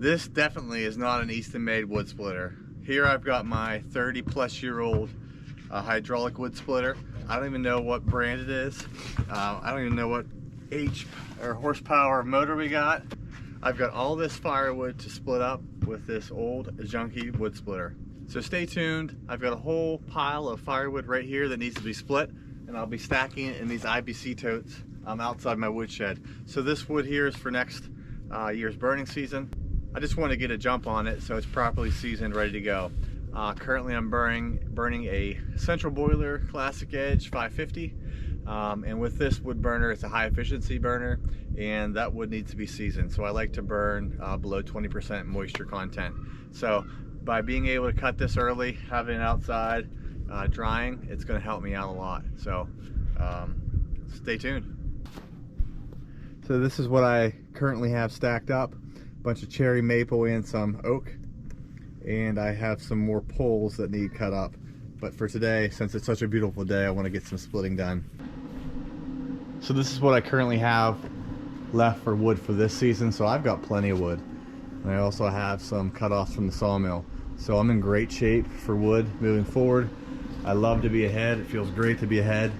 This definitely is not an Eastonmade wood splitter. Here I've got my 30-plus-year-old hydraulic wood splitter. I don't even know what brand it is. I don't even know what horsepower motor we got. I've got all this firewood to split up with this old junky wood splitter. So stay tuned. I've got a whole pile of firewood right here that needs to be split, and I'll be stacking it in these IBC totes outside my woodshed. So this wood here is for next year's burning season. I just want to get a jump on it so it's properly seasoned, ready to go. Currently I'm burning a central boiler classic edge 550, and with this wood burner it's a high efficiency burner, and that wood needs to be seasoned. So I like to burn below 20% moisture content. So by being able to cut this early, having it outside drying, it's going to help me out a lot. So stay tuned. So this is what I currently have stacked up. Bunch of cherry maple and some oak, and I have some more poles that need cut up, but for today, since it's such a beautiful day, I want to get some splitting done. So this is what I currently have left for wood for this season. So I've got plenty of wood, and I also have some cut-offs from the sawmill, so I'm in great shape for wood moving forward. I love to be ahead. It feels great to be ahead.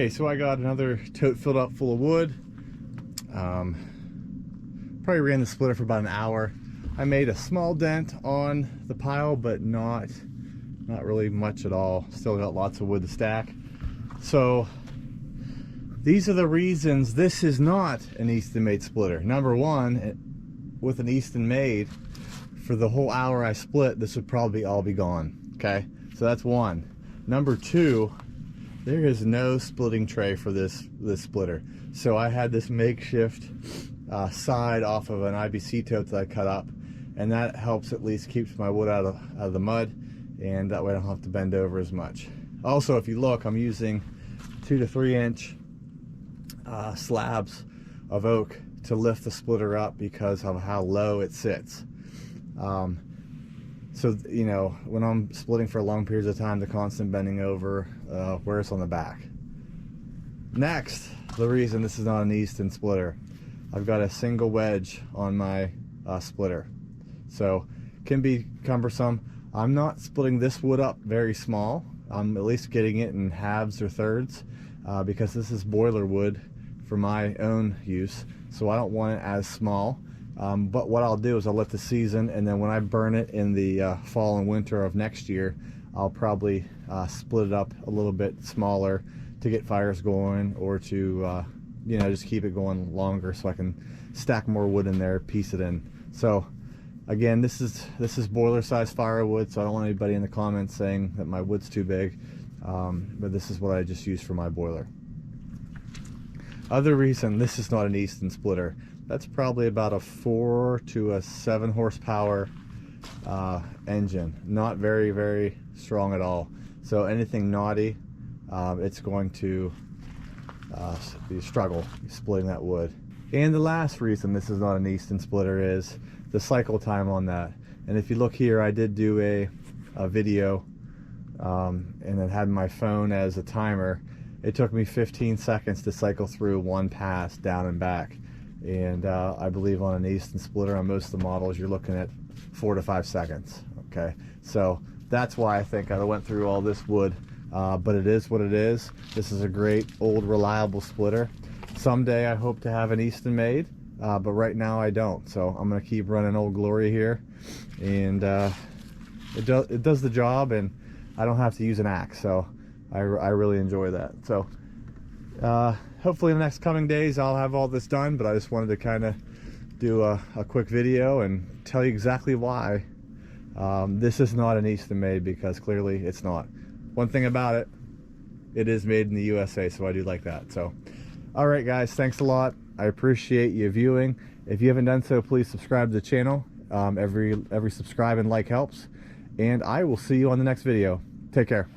Okay, so I got another tote filled up full of wood. Probably ran the splitter for about an hour. I made a small dent on the pile, but not really much at all. Still got lots of wood to stack. So these are the reasons this is not an Eastonmade splitter. Number one, with an Eastonmade, for the whole hour I split, this would probably all be gone. Okay, so that's one. Number two, there is no splitting tray for this splitter. So I had this makeshift side off of an IBC tote that I cut up, and that helps at least keeps my wood out of the mud, and that way I don't have to bend over as much. Also, if you look, I'm using 2 to 3 inch slabs of oak to lift the splitter up because of how low it sits. So, you know, when I'm splitting for long periods of time, the constant bending over wears on the back. Next, the reason this is not an Easton splitter, I've got a single wedge on my splitter, so can be cumbersome. I'm not splitting this wood up very small. I'm at least getting it in halves or thirds because this is boiler wood for my own use, so I don't want it as small. But what I'll do is I'll let the season, and then when I burn it in the fall and winter of next year, I'll probably split it up a little bit smaller to get fires going, or to you know, just keep it going longer so I can stack more wood in there, piece it in. So again, this is boiler size firewood, so I don't want anybody in the comments saying that my wood's too big, but this is what I just use for my boiler. Other reason this is not an Easton splitter, that's probably about a 4 to a 7 horsepower engine. Not very strong at all. So anything naughty, it's going to be a struggle splitting that wood. And the last reason this is not an Easton splitter is the cycle time on that. And if you look here, I did do a video and then had my phone as a timer. It took me 15 seconds to cycle through one pass down and back. And I believe on an Easton splitter, on most of the models, you're looking at 4 to 5 seconds. Okay, so that's why I think I went through all this wood, but it is what it is. This is a great old reliable splitter. Someday I hope to have an Eastonmade, but right now I don't. So I'm gonna keep running Old Glory here, and it does the job, and I don't have to use an axe. So I really enjoy that. So hopefully in the next coming days I'll have all this done, but I just wanted to kind of do a quick video and tell you exactly why this is not an Eastonmade, because clearly it's not. One thing about it, it is made in the USA, so I do like that. So alright guys, thanks a lot. I appreciate you viewing. If you haven't done so, please subscribe to the channel. Every subscribe and like helps, and I will see you on the next video. Take care.